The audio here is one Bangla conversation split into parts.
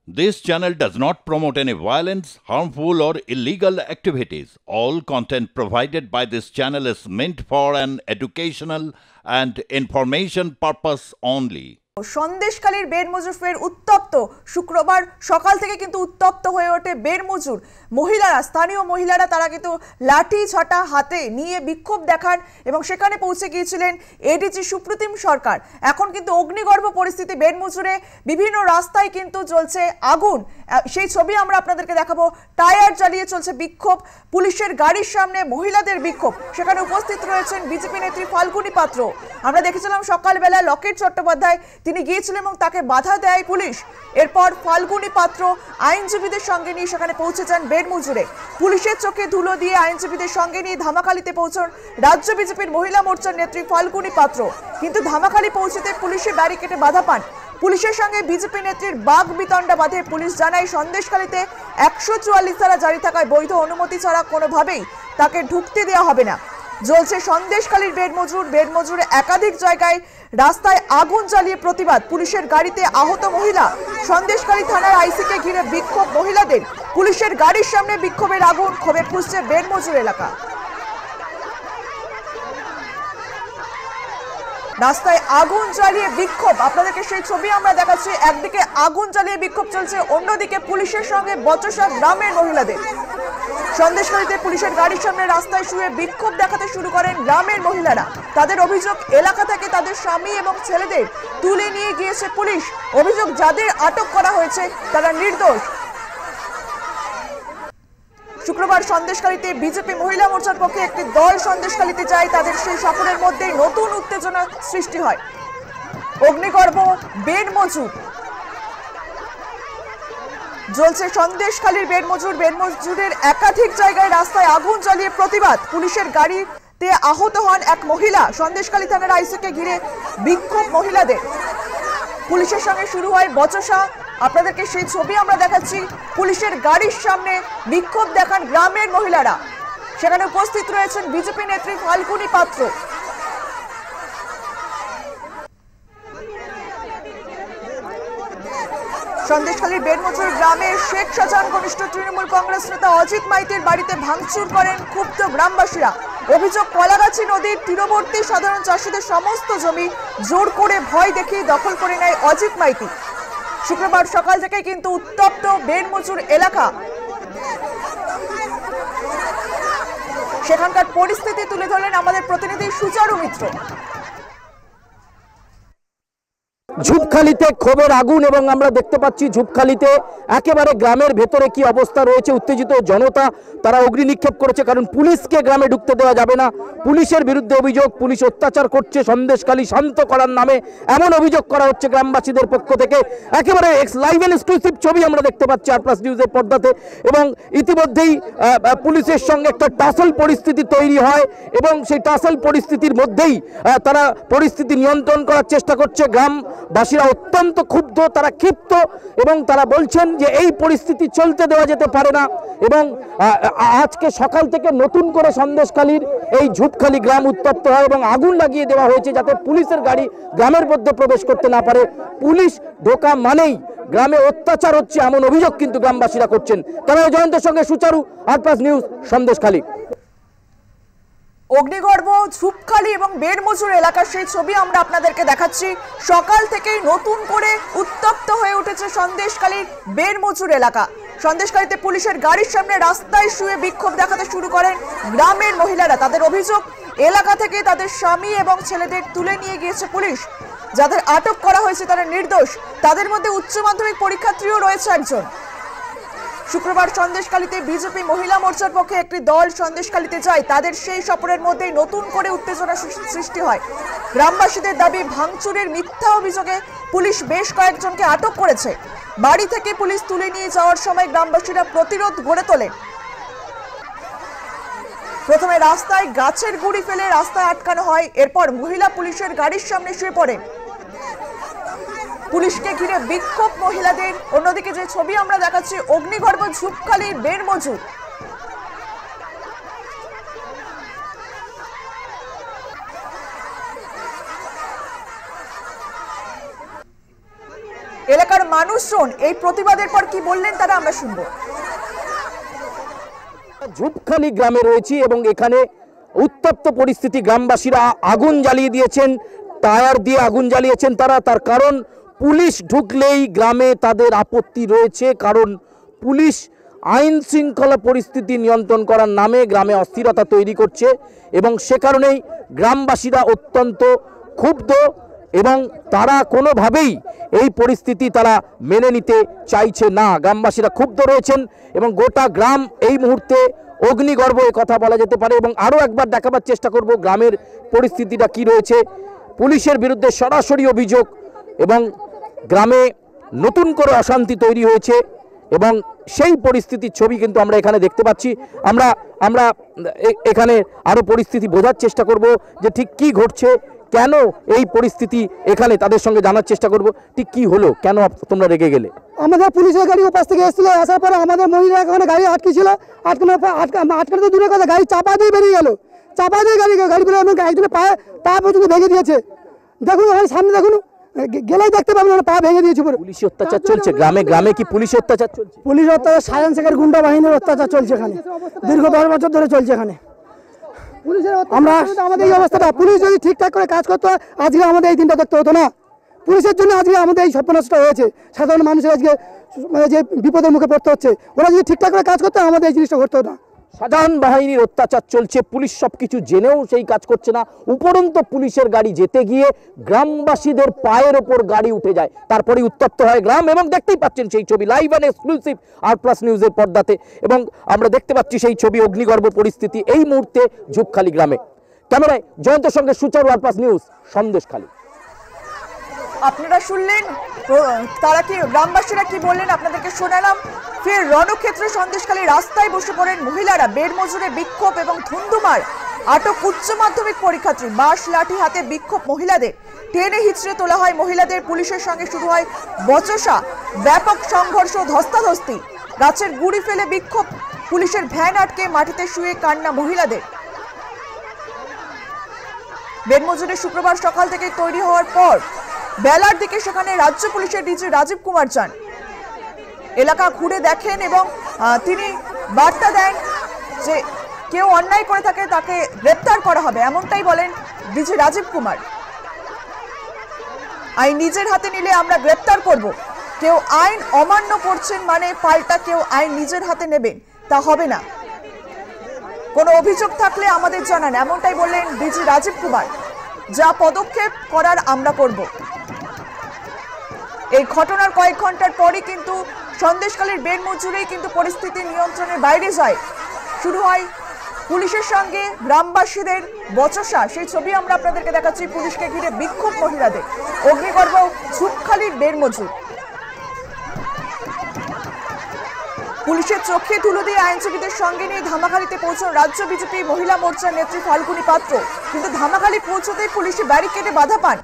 This channel does not promote any violence, harmful, or illegal activities. All content provided by this channel is meant for an educational and information purpose only. সন্দেশখালীর বেড়মজুর ফের উত্তপ্ত। শুক্রবার সকাল থেকে কিন্তু উত্তপ্ত হয়ে ওঠে বেড়মজুর মহিলারা। স্থানীয় মহিলারা তারা কিন্তু লাঠি ঝাঁটা হাতে নিয়ে বিক্ষোভ দেখান এবং সেখানে পৌঁছে গিয়েছিলেন এডিজি সুপ্রতিম সরকার। এখন কিন্তু অগ্নিগর্ভ পরিস্থিতি বেড়মজুরে, বিভিন্ন রাস্তায় কিন্তু চলছে আগুন। সেই ছবি আমরা আপনাদেরকে দেখাবো। টায়ার জ্বালিয়ে চলছে বিক্ষোভ, পুলিশের গাড়ির সামনে মহিলাদের বিক্ষোভ। সেখানে উপস্থিত রয়েছেন বিজেপি নেত্রী ফাল্গুনী পাত্র। আমরা দেখেছিলাম সকালবেলা লকেট চট্টোপাধ্যায় তিনি গিয়েছিলেন এবং তাকে বাধা দেয় পুলিশ। এরপর ফাল্গুনী পাত্র আইনজীবীদের সঙ্গে নিয়ে সেখানে পৌঁছে যান বেড়মজুরে। পুলিশের চোখে ধুলো দিয়ে আইনজীবীদের সঙ্গে নিয়ে ধামাখালিতে পৌঁছন রাজ্য বিজেপির মহিলা মোর্চার নেত্রী ফাল্গুনী পাত্র। কিন্তু ধামাখালি পৌঁছতে পুলিশের ব্যারিকেডে বাধা পান। পুলিশের সঙ্গে বিজেপি নেত্রীর বাঘ বিতণ্ডা বাধে। পুলিশ জানায় সন্দেশখালীতে 144 ধারা জারি থাকায় বৈধ অনুমতি ছাড়া কোনোভাবেই তাকে ঢুকতে দেওয়া হবে না। জ্বলছে সন্দেশখালীর বেড়মজুরে একাধিক জায়গায় রাস্তায় আগুন জ্বালিয়ে প্রতিবাদ। পুলিশের গাড়িতে আহত মহিলা। সন্দেশখালী থানার আইসিকে ঘিরে বিক্ষোভ মহিলাদের। পুলিশের গাড়ির সামনে বিক্ষোভের আগুন, ক্ষোভে ফুঁসছে বেড়মজুর এলাকা। রাস্তায় আগুন জ্বালিয়ে বিক্ষোভ, আপনাদেরকে সেই ছবি আমরা দেখাচ্ছি। একদিকে আগুন জ্বালিয়ে বিক্ষোভ চলছে, অন্যদিকে পুলিশের সঙ্গে বচসা গ্রামের মহিলাদের। সন্দেশখালীতে পুলিশের গাড়ির সামনে রাস্তায় শুয়ে বিক্ষোভ দেখাতে শুরু করেন গ্রামের মহিলারা। তাদের অভিযোগ, এলাকা থেকে তাদের স্বামী এবং ছেলেদের তুলে নিয়ে গিয়েছে পুলিশ। অভিযোগ, যাদের আটক করা হয়েছে তারা নির্দোষ। শুক্রবার সন্দেশখালীতে বিজেপি মহিলা মোর্চার পক্ষে একটি দল সন্দেশখালীতে যায়। তাদের সেই সফরের মধ্যেই নতুন উত্তেজনা সৃষ্টি হয়। অগ্নিগর্ভ বেড়মজুর জ্বলছে সন্দেশখালীর বেড়মজুরের একাধিক জায়গায় রাস্তায় আগুন জ্বালিয়ে প্রতিবাদ। পুলিশের গাড়িতে আহত হন এক মহিলা। সন্দেশখালী থানার আইসিকে ঘিরে বিক্ষোভ মহিলাদের। পুলিশের সঙ্গে শুরু হয় বচসা। আপনাদেরকে সেই ছবি আমরা দেখাচ্ছি। পুলিশের গাড়ির সামনে বিক্ষোভ দেখান গ্রামের মহিলারা। সেখানে উপস্থিত রয়েছেন বিজেপি নেত্রী ফাল্গুনী পাত্র। সন্দেশখালীর বেড়মজুর গ্রামে শেখ শাহজাহান ঘনিষ্ঠ তৃণমূল কংগ্রেস নেতা অজিত মাইতির বাড়িতে ভাঙচুর করেন ক্ষুব্ধ গ্রামবাসীরা। অভিযোগ, কলাগাছি নদীর তীরবর্তী সাধারণ চাষিদের সমস্ত জমি জোর করে ভয় দেখিয়ে দখল করে নেয় অজিত মাইতি। শুক্রবার সকাল থেকে কিন্তু উত্তপ্ত বেড়মজুর এলাকা। সেখানকার পরিস্থিতি তুলে ধরলেন আমাদের প্রতিনিধি সুচারু মিত্র। ঝুপখালিতে ক্ষোভের আগুন এবং আমরা দেখতে পাচ্ছি ঝুপখালিতে একেবারে গ্রামের ভেতরে কি অবস্থা রয়েছে। উত্তেজিত জনতা, তারা অগ্নি নিক্ষেপ করেছে, কারণ পুলিশকে গ্রামে ঢুকতে দেওয়া যাবে না। পুলিশের বিরুদ্ধে অভিযোগ, পুলিশ অত্যাচার করছে সন্দেশখালী শান্ত করার নামে, এমন অভিযোগ করা হচ্ছে গ্রামবাসীদের পক্ষ থেকে। একেবারে লাইভ এন্ড এক্সক্লুসিভ ছবি আমরা দেখতে পাচ্ছি আর+ নিউজের পর্দাতে। এবং ইতিমধ্যেই পুলিশের সঙ্গে একটা টাসল পরিস্থিতি তৈরি হয় এবং সেই টাসল পরিস্থিতির মধ্যেই তারা পরিস্থিতি নিয়ন্ত্রণ করার চেষ্টা করছে। গ্রামবাসীরা অত্যন্ত ক্ষুব্ধ, তারা ক্ষিপ্ত এবং তারা বলছেন যে এই পরিস্থিতি চলতে দেওয়া যেতে পারে না। এবং আজকে সকাল থেকে নতুন করে সন্দেশখালীর এই ঝুপখালী গ্রাম উত্তপ্ত হয় এবং আগুন লাগিয়ে দেওয়া হয়েছে যাতে পুলিশের গাড়ি গ্রামের মধ্যে প্রবেশ করতে না পারে। পুলিশ ঢোকা মানেই গ্রামে অত্যাচার হচ্ছে, এমন অভিযোগ কিন্তু গ্রামবাসীরা করছেন। ক্যামেরা জয়ন্তের সঙ্গে সুচারু, আর+ নিউজ, সন্দেশখালী। অগ্নিগর্ভ ঝুপখালী এবং বেড়মজুর এলাকার সেই ছবি আমরা আপনাদেরকে দেখাচ্ছি। সকাল থেকেই নতুন করে উত্তপ্ত হয়ে উঠেছে সন্দেশখালীর বেড়মজুর এলাকা। সন্দেশখালীতে পুলিশের গাড়ির সামনে রাস্তায় শুয়ে বিক্ষোভ দেখাতে শুরু করেন গ্রামের মহিলারা। তাদের অভিযোগ, এলাকা থেকে তাদের স্বামী এবং ছেলেদের তুলে নিয়ে গিয়েছে পুলিশ। যাদের আটক করা হয়েছে তারা নির্দোষ। তাদের মধ্যে উচ্চ মাধ্যমিক পরীক্ষার্থীও রয়েছে একজন। শুক্রবার সন্দেশখালীতে বিজেপি মহিলা মোর্চার পক্ষে একটি দল সন্দেশখালীতে যায়। তাদের সেই সফরের মধ্যেই নতুন করে উত্তেজনা সৃষ্টি হয়। গ্রামবাসীদের দাবি, ভাঙচুরের মিথ্যা অভিযোগে পুলিশ বেশ কয়েকজনকে আটক করেছে। বাড়ি থেকে পুলিশ তুলে নিয়ে যাওয়ার সময় গ্রামবাসীরা প্রতিরোধ গড়ে তোলে। প্রথমে রাস্তায় গাছের গুঁড়ি ফেলে রাস্তায় আটকানো হয়। এরপর মহিলা পুলিশের গাড়ির সামনে শুয়ে পড়েন। পুলিশকে ঘিরে বিক্ষোভ মহিলাদের। অন্যদিকে যে ছবি আমরা দেখাচ্ছি, অগ্নিগর্ভ ঝুপখালীর বেড়মজুর। এলাকার মানুষজন এই প্রতিবাদের পর কি বললেন তারা আমরা শুনবো। ঝুপখালি গ্রামে রয়েছি এবং এখানে উত্তপ্ত পরিস্থিতি। গ্রামবাসীরা আগুন জ্বালিয়ে দিয়েছেন, টায়ার দিয়ে আগুন জ্বালিয়েছেন তারা। তার কারণ পুলিশ ঢুকলেই গ্রামে তাদের আপত্তি রয়েছে, কারণ পুলিশ আইন শৃঙ্খলা পরিস্থিতি নিয়ন্ত্রণ করার নামে গ্রামে অস্থিরতা তৈরি করছে এবং সে কারণেই গ্রামবাসীরা অত্যন্ত ক্ষুব্ধ এবং তারা কোনোভাবেই এই পরিস্থিতি তারা মেনে নিতে চাইছে না। গ্রামবাসীরা ক্ষুব্ধ রয়েছেন এবং গোটা গ্রাম এই মুহূর্তে অগ্নিগর্ভ, এ কথা বলা যেতে পারে। এবং আরও একবার দেখাবার চেষ্টা করব গ্রামের পরিস্থিতিটা কি রয়েছে। পুলিশের বিরুদ্ধে সরাসরি অভিযোগ এবং গ্রামে নতুন করে অশান্তি তৈরি হয়েছে এবং সেই পরিস্থিতির ছবি কিন্তু আমরা এখানে দেখতে পাচ্ছি। আমরা এখানে আরও পরিস্থিতি বোঝার চেষ্টা করব যে ঠিক কি ঘটছে, কেন এই পরিস্থিতি এখানে, তাদের সঙ্গে জানার চেষ্টা করব ঠিক কি হলো, কেন তোমরা রেগে গেলে। আমাদের পুলিশের গাড়ি ওপাশ থেকে এসেছিল, আসার পরে আমাদের মহিলা এখানে গাড়ি আটকে ছিল, আটকানো তো দূরের কথা, গাড়ি চাপা দিয়ে বেরিয়ে গেল, চাপা দিয়ে গাড়িগুলো একজনের পা পর্যন্ত ভেঙে দিয়েছে। দেখুন ওখানে সামনে দেখুন, গেলেই দেখতে পাবেন পা ভেঙে দিয়েছে। পুলিশি অত্যাচার চলছে গ্রামে, গ্রামে কি পুলিশি অত্যাচার চলছে? পুলিশ অত্যাচার, সায়ন শেখের গুন্ডা বাহিনীর অত্যাচার চলছে এখানে, দীর্ঘ 10 বছর ধরে চলছে এখানে। আমরা আমাদের এই অবস্থাটা, পুলিশ যদি ঠিকঠাক করে কাজ করতো আজকে আমাদের এই দিনটা দেখতে হতো না। পুলিশের জন্য আজকে আমাদের এই সর্বনাশটা হয়েছে, সাধারণ মানুষের আজকে মানে যে বিপদের মুখে পড়তে হচ্ছে। ওরা যদি ঠিকঠাক করে কাজ করতো আমাদের এই জিনিসটা ঘটতো না। সাধারণ বাহিনীর অত্যাচার চলছে, পুলিশ সবকিছু জেনেও সেই কাজ করছে না। উপরন্ত পুলিশের গাড়ি যেতে গিয়ে গ্রামবাসীদের পায়ের ওপর গাড়ি উঠে যায়, তারপরে উত্তপ্ত হয় গ্রাম। এবং দেখতেই পাচ্ছেন সেই ছবি লাইভ অ্যান্ড এক্সক্লুসিভ আর+ নিউজের পর্দাতে। এবং আমরা দেখতে পাচ্ছি সেই ছবি, অগ্নিগর্ভ পরিস্থিতি এই মুহূর্তে ঝুপখালি গ্রামে। ক্যামেরায় জয়ন্তের সঙ্গে সুচারু, আর+ নিউজ, সন্দেশখালী। আপনারা শুনলেন তারা কি, গ্রামবাসীরা কি বললেন আপনাদেরকে শোনালাম। ফের রণক্ষেত্র সন্দেশখালী, রাস্তায় বসে পড়েন মহিলারা। বেড় মজুরে বিক্ষোভ এবং ধুন্ধুমার। আটক উচ্চ মাধ্যমিক পরীক্ষার্থী। বাঁশ লাঠি হাতে বিক্ষোভ মহিলাদের, টেনে হিচড়ে তোলা হয় মহিলাদের। পুলিশের সঙ্গে শুরু হয় বচসা, ব্যাপক সংঘর্ষ, ধস্তাধস্তি। গাছের গুড়ি ফেলে বিক্ষোভ, পুলিশের ভ্যান আটকে মাটিতে শুয়ে কান্না মহিলাদের। বেড় মজুরে শুক্রবার সকাল থেকে তৈরি হওয়ার পর বেলার দিকে সেখানে রাজ্য পুলিশের ডিজি রাজীব কুমার যান, এলাকা ঘুরে দেখেন এবং তিনি বার্তা দেন যে কেউ অন্যায় করে থাকে তাকে গ্রেপ্তার করা হবে, এমনটাই বলেন ডিজি রাজীব কুমার। আইন নিজের হাতে নিলে আমরা গ্রেপ্তার করব। কেউ আইন অমান্য করছেন মানে পাল্টা কেউ আইন নিজের হাতে নেবেন, তা হবে না। কোনো অভিযোগ থাকলে আমাদের জানান, এমনটাই বললেন ডিজি রাজীব কুমার। যা পদক্ষেপ করার আমরা করব। এই ঘটনার কয়েক ঘন্টার পরই কিন্তু সন্দেশখালীর বেড় মজুরেই কিন্তু পরিস্থিতি নিয়ন্ত্রণের বাইরে যায়। শুরু হয় পুলিশের সঙ্গে গ্রামবাসীদের বচসা, সেই ছবি আমরা আপনাদেরকে দেখাচ্ছি। পুলিশকে ঘিরে বিক্ষোভ মহিলাদের। অগ্নিগর্ভ ঝুপখালীর বেড় মজুর। পুলিশের চোখে তুলো দিয়ে আইনজীবীদের সঙ্গে নিয়ে ধামাখালীতে পৌঁছন রাজ্য বিজেপি মহিলা মোর্চার নেত্রী ফাল্গুনী পাত্র। কিন্তু ধামাখালী পৌঁছতেই পুলিশে ব্যারিকেডে বাধা পান।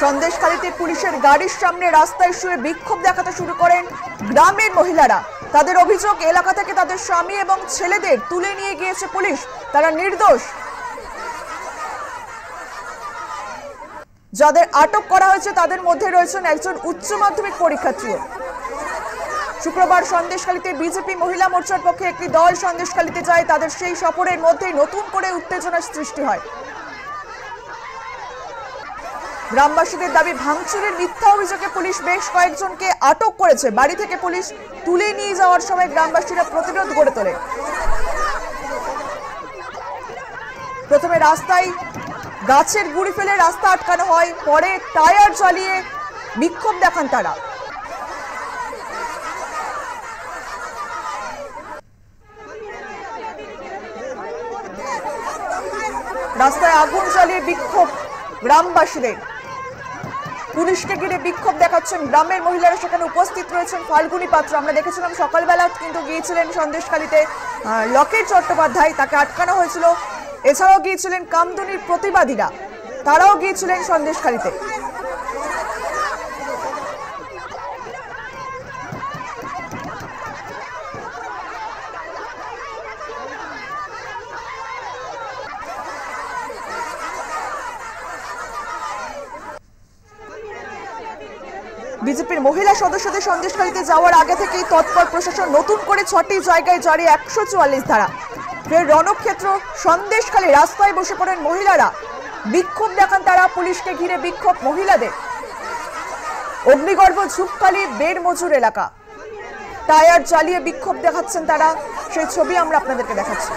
সন্দেশখালীতে পুলিশের গাড়ির সামনে রাস্তায় শুয়ে বিক্ষোভ দেখাতে শুরু করেন গ্রামের মহিলারা। তাদের অভিযোগ, এলাকা থেকে তাদের স্বামী এবং ছেলেদের তুলে নিয়ে গিয়েছে পুলিশ, তারা নির্দোষ। যাদের আটক করা হয়েছে তাদের মধ্যে রয়েছেন একজন উচ্চ মাধ্যমিক পরীক্ষার্থীও। শুক্রবার সন্দেশখালীতে বিজেপি মহিলা মোর্চার পক্ষে একটি দল সন্দেশখালীতে যায়। তাদের সেই সফরের মধ্যেই নতুন করে উত্তেজনার সৃষ্টি হয়। গ্রামবাসীদের দাবি, ভাঙচুরের মিথ্যা অভিযোগে পুলিশ বেশ কয়েকজনকে আটক করেছে। বাড়ি থেকে পুলিশ তুলে নিয়ে যাওয়ার সময় গ্রামবাসীরা প্রতিরোধ গড়ে তোলে। প্রথমে রাস্তায় গাছের গুড়ি ফেলে রাস্তা আটকানো হয়, পরে টায়ার জ্বালিয়ে বিক্ষোভ দেখান তারা। রাস্তায় আগুন জ্বালিয়ে বিক্ষোভ গ্রামবাসীদের। পুলিশকে ঘিরে বিক্ষোভ দেখাচ্ছেন গ্রামের মহিলারা। সেখানে উপস্থিত রয়েছেন ফাল্গুনী পাত্র। আমরা দেখেছিলাম সকালবেলা কিন্তু গিয়েছিলেন সন্দেশখালীতে লকেট চট্টোপাধ্যায়, তাকে আটকানো হয়েছিল। এছাড়াও গিয়েছিলেন কামদুনির প্রতিবাদীরা, তারাও গিয়েছিলেন সন্দেশখালীতে। বিজেপির মহিলা সদস্যদের সন্দেশখালীতে যাওয়ার আগে থেকেই তৎপর প্রশাসন। নতুন করে 6টি জায়গায় জারি 144 ধারা। ফের রণক্ষেত্র সন্দেশখালী, রাস্তায় বসে পড়েন মহিলারা, বিক্ষোভ দেখান তারা। পুলিশকে ঘিরে বিক্ষোভ মহিলাদের। অগ্নিগর্ভ ঝুপখালী বেড় মজুর এলাকা, টায়ার জ্বালিয়ে বিক্ষোভ দেখাচ্ছেন তারা, সেই ছবি আমরা আপনাদেরকে দেখাচ্ছি।